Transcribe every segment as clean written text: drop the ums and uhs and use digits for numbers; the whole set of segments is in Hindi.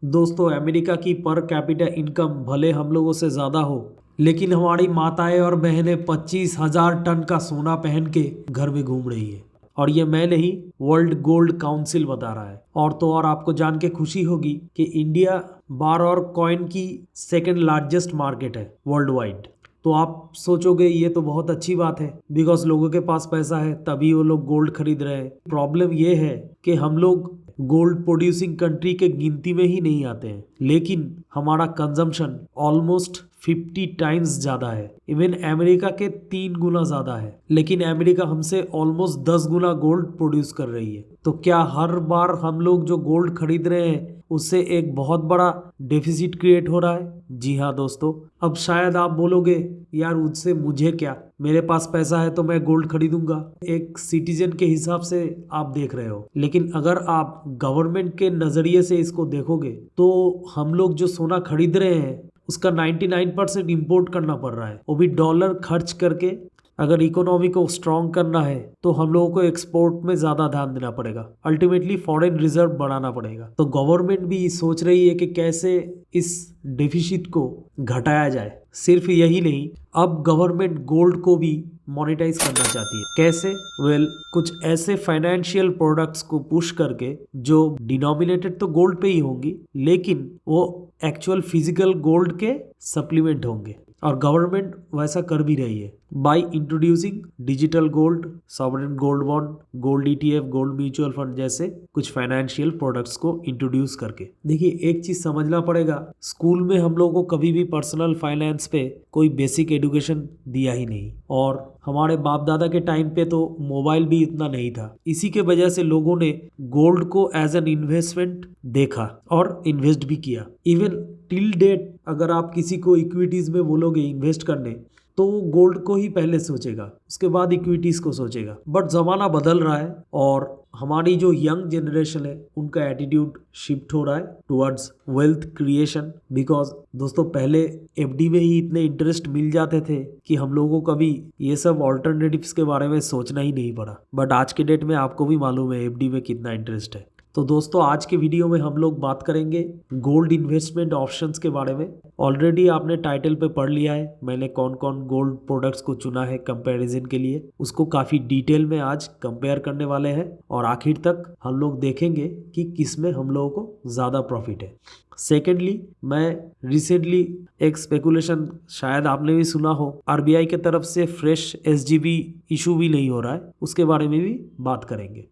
दोस्तों, अमेरिका की पर कैपिटा इनकम भले हम लोगों से ज़्यादा हो, लेकिन हमारी माताएं और बहनें 25,000 टन का सोना पहन के घर में घूम रही है। और ये मैं नहीं, वर्ल्ड गोल्ड काउंसिल बता रहा है। और तो और आपको जान के खुशी होगी कि इंडिया बार और कॉइन की सेकेंड लार्जेस्ट मार्केट है वर्ल्ड वाइड। तो आप सोचोगे ये तो बहुत अच्छी बात है, बिकॉज लोगों के पास पैसा है तभी वो लोग गोल्ड खरीद रहे हैं। प्रॉब्लम ये है कि हम लोग गोल्ड प्रोड्यूसिंग कंट्री के गिनती में ही नहीं आते हैं, लेकिन हमारा कंजम्पशन ऑलमोस्ट 50 टाइम्स ज़्यादा है। इवन अमेरिका के 3 गुना ज़्यादा है, लेकिन अमेरिका हमसे ऑलमोस्ट 10 गुना गोल्ड प्रोड्यूस कर रही है। तो क्या हर बार हम लोग जो गोल्ड खरीद रहे हैं उससे एक बहुत बड़ा डेफिसिट क्रिएट हो रहा है? जी हाँ दोस्तों। अब शायद आप बोलोगे यार उससे मुझे क्या, मेरे पास पैसा है तो मैं गोल्ड खरीदूंगा। एक सिटीजन के हिसाब से आप देख रहे हो, लेकिन अगर आप गवर्नमेंट के नज़रिए से इसको देखोगे तो हम लोग जो सोना खरीद रहे हैं उसका 99% इम्पोर्ट करना पड़ रहा है, वो भी डॉलर खर्च करके। अगर इकोनॉमी को स्ट्रॉन्ग करना है तो हम लोगों को एक्सपोर्ट में ज़्यादा ध्यान देना पड़ेगा, अल्टीमेटली फॉरेन रिजर्व बढ़ाना पड़ेगा। तो गवर्नमेंट भी सोच रही है कि कैसे इस डेफिसिट को घटाया जाए। सिर्फ यही नहीं, अब गवर्नमेंट गोल्ड को भी मोनेटाइज करना चाहती है। कैसे? कुछ ऐसे फाइनेंशियल प्रोडक्ट्स को पुश करके जो डिनोमिनेटेड तो गोल्ड पे ही होंगी, लेकिन वो एक्चुअल फिजिकल गोल्ड के सप्लीमेंट होंगे। और गवर्नमेंट वैसा कर भी रही है by introducing digital gold, sovereign gold bond, gold ETF, gold mutual fund जैसे कुछ फाइनेंशियल प्रोडक्ट्स को इंट्रोड्यूस करके। देखिए, एक चीज समझना पड़ेगा, स्कूल में हम लोगों को कभी भी पर्सनल फाइनेंस पे कोई बेसिक एजुकेशन दिया ही नहीं, और हमारे बाप दादा के टाइम पे तो मोबाइल भी इतना नहीं था। इसी के वजह से लोगों ने गोल्ड को एज एन इन्वेस्टमेंट देखा और इन्वेस्ट भी किया। इवन टिल डेट अगर आप किसी को इक्विटीज में बोलोगे इन्वेस्ट करने, तो वो गोल्ड को ही पहले सोचेगा, उसके बाद इक्विटीज को सोचेगा। बट जमाना बदल रहा है और हमारी जो यंग जनरेशन है उनका एटीट्यूड शिफ्ट हो रहा है टुवर्ड्स वेल्थ क्रिएशन। बिकॉज दोस्तों, पहले एफडी में ही इतने इंटरेस्ट मिल जाते थे कि हम लोगों को कभी ये सब ऑल्टरनेटिव्स के बारे में सोचना ही नहीं पड़ा। बट आज के डेट में आपको भी मालूम है एफडी में कितना इंटरेस्ट है। तो दोस्तों, आज के वीडियो में हम लोग बात करेंगे गोल्ड इन्वेस्टमेंट ऑप्शंस के बारे में। ऑलरेडी आपने टाइटल पे पढ़ लिया है मैंने कौन कौन गोल्ड प्रोडक्ट्स को चुना है कंपैरिजन के लिए। उसको काफ़ी डिटेल में आज कंपेयर करने वाले हैं और आखिर तक हम लोग देखेंगे कि किस में हम लोगों को ज़्यादा प्रॉफिट है। सेकेंडली, मैं रिसेंटली एक स्पेकुलेशन शायद आपने भी सुना हो, आरबीआई के तरफ से फ्रेश एसजीबी इशू भी नहीं हो रहा है, उसके बारे में भी बात करेंगे।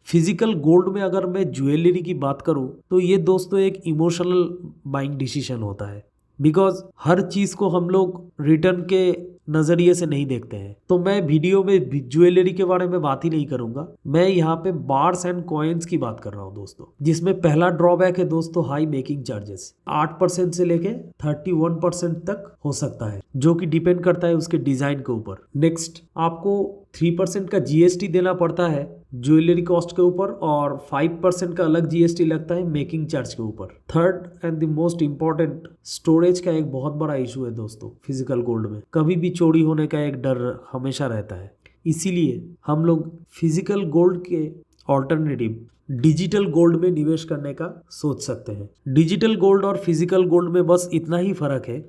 फिजिकल गोल्ड में अगर मैं ज्वेलरी की बात करूं तो ये दोस्तों एक इमोशनल बाइंग डिसीजन होता है। बिकॉज हर चीज़ को हम लोग रिटर्न के नज़रिए से नहीं देखते हैं। तो मैं वीडियो में ज्वेलरी के बारे में बात ही नहीं करूंगा, मैं यहाँ पे बार्स एंड कॉइन्स की बात कर रहा हूँ दोस्तों। जिसमें पहला ड्रॉबैक है दोस्तों हाई मेकिंग चार्जेस, 8% से लेके 31% तक हो सकता है, जो कि डिपेंड करता है उसके डिजाइन के ऊपर। नेक्स्ट, आपको 3% का जीएसटी देना पड़ता है ज्वेलरी कॉस्ट के ऊपर, और 5% का अलग जीएसटी लगता है मेकिंग चार्ज के ऊपर। Third and the most important, storage का एक बहुत बड़ा इशू है दोस्तों। फिजिकल गोल्ड में कभी भी चोरी होने का एक डर हमेशा रहता है, इसीलिए हम लोग फिजिकल गोल्ड के ऑल्टरनेटिव डिजिटल गोल्ड में निवेश करने का सोच सकते हैं। डिजिटल गोल्ड और फिजिकल गोल्ड में बस इतना ही फर्क है,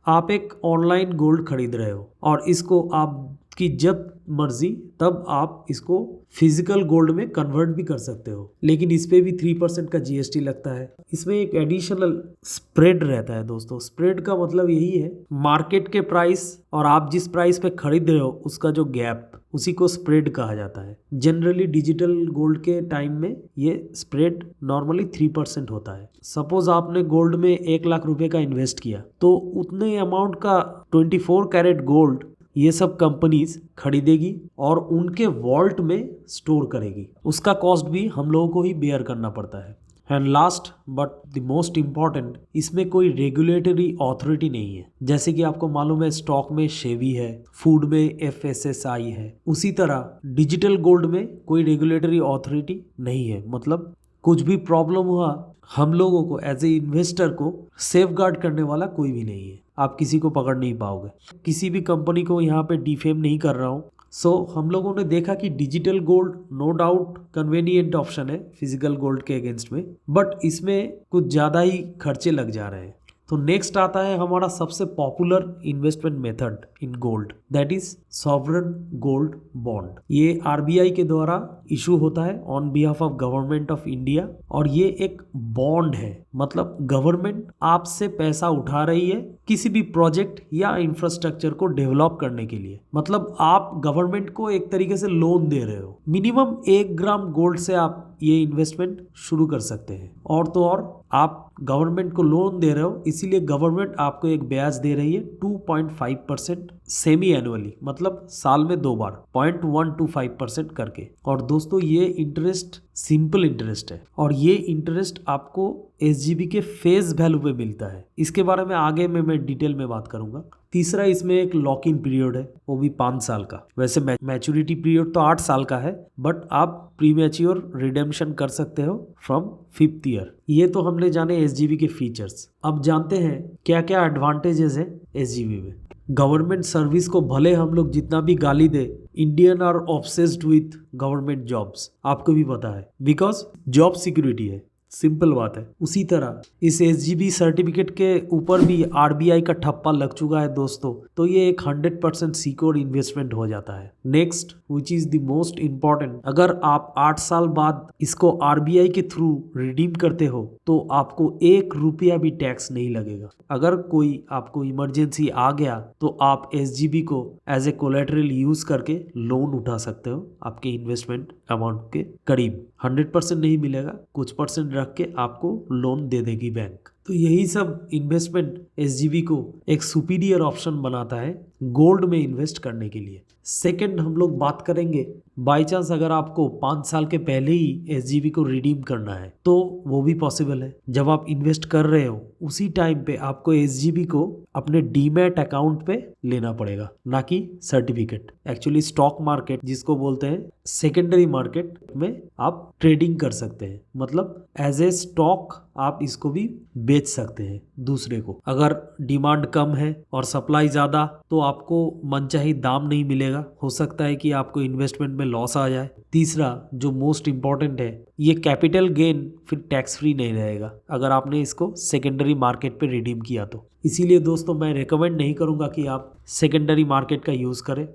आप एक ऑनलाइन गोल्ड खरीद रहे हो और इसको आपकी जब मर्जी तब आप इसको फिजिकल गोल्ड में कन्वर्ट भी कर सकते हो, लेकिन इस पे भी 3% का जीएसटी लगता है। इसमें एक एडिशनल स्प्रेड रहता है दोस्तों। स्प्रेड का मतलब यही है, मार्केट के प्राइस और आप जिस प्राइस पे खरीद रहे हो उसका जो गैप, उसी को स्प्रेड कहा जाता है। जनरली डिजिटल गोल्ड के टाइम में ये स्प्रेड नॉर्मली 3% होता है। सपोज आपने गोल्ड में 1 लाख रुपए का इन्वेस्ट किया, तो उतने अमाउंट का 24 कैरेट गोल्ड ये सब कंपनीज खरीदेगी और उनके वॉल्ट में स्टोर करेगी। उसका कॉस्ट भी हम लोगों को ही बेयर करना पड़ता है। And last but the most important, इसमें कोई रेगुलेटरी अथॉरिटी नहीं है। जैसे कि आपको मालूम है स्टॉक में सेबी है, फूड में एफएसएसआई है, उसी तरह डिजिटल गोल्ड में कोई रेगुलेटरी अथॉरिटी नहीं है। मतलब कुछ भी प्रॉब्लम हुआ, हम लोगों को एज ए इन्वेस्टर को सेफ गार्ड करने वाला कोई भी नहीं है। आप किसी को पकड़ नहीं पाओगे। किसी भी कंपनी को यहाँ पे डिफेम नहीं कर रहा हूँ, सो हम लोगों ने देखा कि digital gold no doubt convenient option है फिजिकल गोल्ड के अगेंस्ट में, बट इसमें कुछ ज़्यादा ही खर्चे लग जा रहे हैं। तो नेक्स्ट आता है हमारा सबसे popular investment method in gold, that is sovereign gold bond. ये आरबीआई के द्वारा इशू होता है on behalf of government of India, और ये एक बॉन्ड है, मतलब गवर्नमेंट आपसे पैसा उठा रही है किसी भी प्रोजेक्ट या इंफ्रास्ट्रक्चर को डेवलप करने के लिए। मतलब आप गवर्नमेंट को एक तरीके से लोन दे रहे हो। मिनिमम 1 ग्राम गोल्ड से आप ये इन्वेस्टमेंट शुरू कर सकते हैं, और तो और आप गवर्नमेंट को लोन दे रहे हो, इसीलिए गवर्नमेंट आपको एक ब्याज दे रही है 2.5% सेमी एनुअली, मतलब साल में 2 बार 0.125% करके। और दोस्तों ये इंटरेस्ट सिंपल इंटरेस्ट है, और ये इंटरेस्ट आपको एसजीबी के फेस वैल्यू पे मिलता है। इसके बारे में आगे में मैं डिटेल में बात करूंगा। तीसरा इसमें एक लॉक इन पीरियड है, वो भी 5 साल का। वैसे मैच्योरिटी पीरियड तो 8 साल का है, बट आप प्रीमैच्योर रिडेम्पशन कर सकते हो फ्रॉम 5th ईयर। ये तो हमने जाने एसजीबी के फीचर्स। अब जानते हैं क्या क्या एडवांटेजेस है एसजीबी में। गवर्नमेंट सर्विस को भले हम लोग जितना भी गाली दे, Indian are obsessed with government jobs, आपको भी पता है, बिकॉज जॉब सिक्योरिटी है, सिंपल बात है। उसी तरह इस एसजीबी सर्टिफिकेट के ऊपर भी आरबीआई का ठप्पा लग चुका है दोस्तों, तो ये एक 100% सिक्योर इन्वेस्टमेंट हो जाता है। Next which is the most important, अगर आप 8 साल बाद इसको आरबीआई के थ्रू रिडीम करते हो तो आपको 1 रुपया भी टैक्स नहीं लगेगा। अगर कोई आपको इमरजेंसी आ गया तो आप एसजीबी को एज ए कोलेटरल यूज करके लोन उठा सकते हो आपके इन्वेस्टमेंट अमाउंट के करीब। 100% नहीं मिलेगा, कुछ परसेंट रख के आपको लोन दे देगी बैंक। तो यही सब इन्वेस्टमेंट एसजीबी को एक सुपीरियर ऑप्शन बनाता है गोल्ड में इन्वेस्ट करने के लिए। सेकंड हम लोग बात करेंगे, बाई चांस अगर आपको 5 साल के पहले ही एसजीबी को रिडीम करना है तो वो भी पॉसिबल है। जब आप इन्वेस्ट कर रहे हो उसी टाइम पे आपको एसजीबी को अपने डीमैट अकाउंट पे लेना पड़ेगा, ना कि सर्टिफिकेट। एक्चुअली स्टॉक मार्केट जिसको बोलते हैं सेकेंडरी मार्केट में आप ट्रेडिंग कर सकते हैं, मतलब एज ए स्टॉक आप इसको भी बेच सकते हैं दूसरे को। अगर डिमांड कम है और सप्लाई ज़्यादा तो आपको मनचाही दाम नहीं मिलेगा, हो सकता है कि आपको इन्वेस्टमेंट में लॉस आ जाए। तीसरा जो मोस्ट इम्पॉर्टेंट है, ये कैपिटल गेन फिर टैक्स फ्री नहीं रहेगा अगर आपने इसको सेकेंडरी मार्केट पे रिडीम किया तो। इसीलिए दोस्तों मैं रेकमेंड नहीं करूँगा कि आप सेकेंडरी मार्केट का यूज़ करें।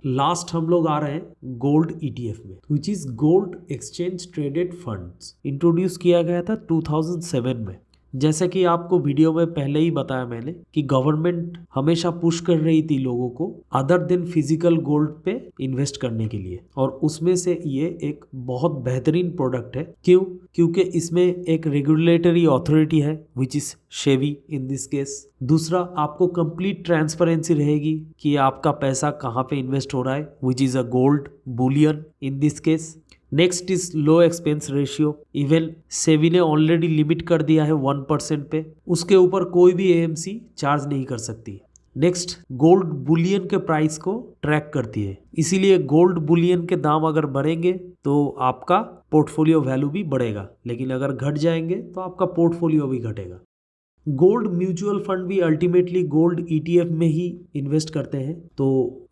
लास्ट हम लोग आ रहे हैं गोल्ड ईटीएफ में, which is gold exchange traded funds. Introduce किया गया था 2007 में। जैसे कि आपको वीडियो में पहले ही बताया मैंने कि गवर्नमेंट हमेशा पुश कर रही थी लोगों को अदर देन फिजिकल गोल्ड पे इन्वेस्ट करने के लिए, और उसमें से ये एक बहुत बेहतरीन प्रोडक्ट है। क्यों? क्योंकि इसमें एक रेगुलेटरी अथॉरिटी है which is SEBI in this case. दूसरा, आपको कंप्लीट ट्रांसपेरेंसी रहेगी कि आपका पैसा कहाँ पे इन्वेस्ट हो रहा है, which is a gold Boolean in this case. Next is low expense ratio. Even SEBI ने ऑलरेडी लिमिट कर दिया है 1% पे, उसके ऊपर कोई भी एएमसी चार्ज नहीं कर सकती। नेक्स्ट, गोल्ड बुलियन के प्राइस को ट्रैक करती है, इसीलिए गोल्ड बुलियन के दाम अगर बढ़ेंगे तो आपका पोर्टफोलियो वैल्यू भी बढ़ेगा, लेकिन अगर घट जाएंगे तो आपका पोर्टफोलियो भी घटेगा। गोल्ड म्यूचुअल फंड भी अल्टीमेटली गोल्ड ईटीएफ में ही इन्वेस्ट करते हैं। तो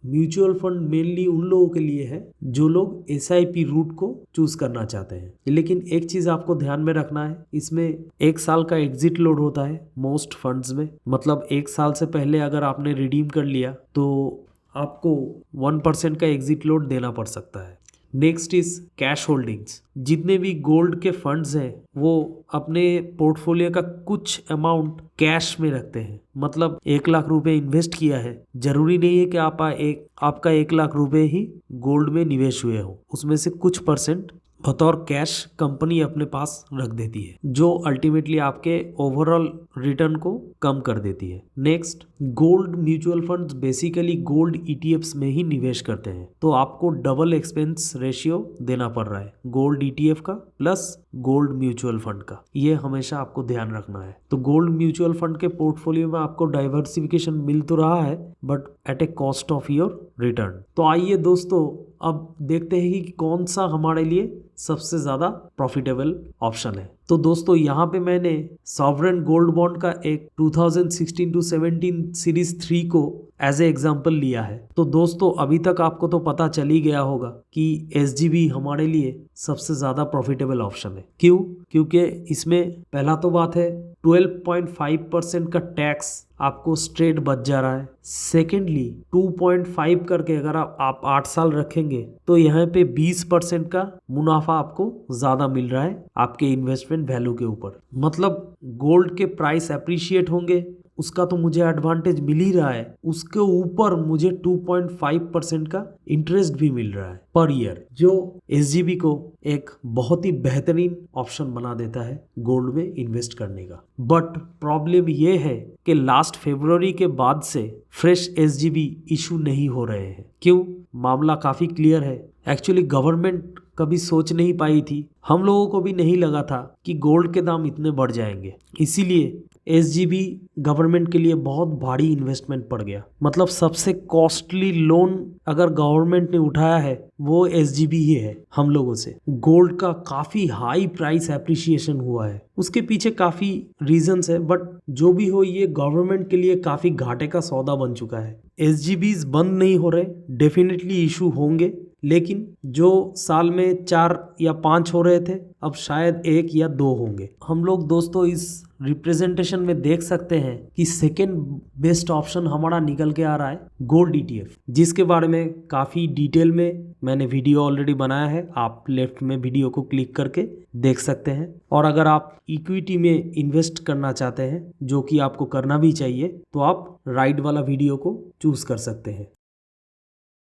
म्यूचुअल फंड मेनली उन लोगों के लिए है जो लोग एसआईपी रूट को चूज करना चाहते हैं। लेकिन एक चीज आपको ध्यान में रखना है, इसमें 1 साल का एग्जिट लोड होता है मोस्ट फंड्स में, मतलब 1 साल से पहले अगर आपने रिडीम कर लिया तो आपको 1% का एग्जिट लोड देना पड़ सकता है। Next is cash holdings. जितने भी गोल्ड के फंड्स हैं वो अपने पोर्टफोलियो का कुछ अमाउंट कैश में रखते हैं, मतलब 1 लाख रुपए इन्वेस्ट किया है, जरूरी नहीं है कि आपका 1 लाख रुपए ही गोल्ड में निवेश हुए हो, उसमें से कुछ परसेंट बतौर कैश कंपनी अपने पास रख देती है, जो अल्टीमेटली आपके ओवरऑल रिटर्न को कम कर देती है। Next, gold mutual funds basically gold ETFs में ही निवेश करते हैं, तो आपको डबल एक्सपेंस रेशियो देना पड़ रहा है, गोल्ड ईटीएफ का प्लस गोल्ड म्यूचुअल फंड का। ये हमेशा आपको ध्यान रखना है। तो गोल्ड म्यूचुअल फंड के पोर्टफोलियो में आपको डाइवर्सिफिकेशन मिल तो रहा है, but at A cost of your return. तो आइए दोस्तों अब देखते हैं कि कौन सा हमारे लिए सबसे ज़्यादा प्रॉफिटेबल ऑप्शन है। तो दोस्तों यहाँ पे मैंने सॉवरेन गोल्ड बॉन्ड का एक 2016 टू 17 सीरीज 3 को एज ए एग्जाम्पल लिया है। तो दोस्तों अभी तक आपको तो पता चल ही गया होगा कि SGB हमारे लिए सबसे ज़्यादा प्रॉफिटेबल ऑप्शन है। क्यों? क्योंकि इसमें पहला तो बात है 12.5% का टैक्स आपको स्ट्रेट बच जा रहा है। सेकेंडली 2.5 करके अगर आप 8 साल रखेंगे तो यहाँ पे 20% का मुनाफा आपको ज़्यादा मिल रहा है आपके इन्वेस्टमेंट वैल्यू के ऊपर। मतलब गोल्ड के प्राइस अप्रिशिएट होंगे उसका तो मुझे एडवांटेज मिल ही रहा है, उसके ऊपर मुझे 2.5% का इंटरेस्ट भी मिल रहा है पर ईयर, जो SGB को एक बहुत ही बेहतरीन ऑप्शन बना देता है गोल्ड में इन्वेस्ट करने का। बट प्रॉब्लम ये है कि लास्ट फरवरी के बाद से फ्रेश SGB इशू नहीं हो रहे हैं। क्यों? मामला काफ़ी क्लियर है। एक्चुअली गवर्नमेंट कभी सोच नहीं पाई थी, हम लोगों को भी नहीं लगा था कि गोल्ड के दाम इतने बढ़ जाएंगे, इसीलिए SGB गवर्नमेंट के लिए बहुत भारी इन्वेस्टमेंट पड़ गया। मतलब सबसे कॉस्टली लोन अगर गवर्नमेंट ने उठाया है वो SGB ही है हम लोगों से। गोल्ड का काफ़ी हाई प्राइस एप्रिसिएशन हुआ है, उसके पीछे काफ़ी रीजंस है, बट जो भी हो ये गवर्नमेंट के लिए काफ़ी घाटे का सौदा बन चुका है। SGBs बंद नहीं हो रहे, डेफिनेटली इशू होंगे, लेकिन जो साल में 4 या 5 हो रहे थे अब शायद 1 या 2 होंगे। हम लोग दोस्तों इस रिप्रेजेंटेशन में देख सकते हैं कि सेकेंड बेस्ट ऑप्शन हमारा निकल के आ रहा है गोल्ड ETF, जिसके बारे में काफ़ी डिटेल में मैंने वीडियो ऑलरेडी बनाया है। आप लेफ्ट में वीडियो को क्लिक करके देख सकते हैं। और अगर आप इक्विटी में इन्वेस्ट करना चाहते हैं, जो कि आपको करना भी चाहिए, तो आप राइट वाला वीडियो को चूज कर सकते हैं।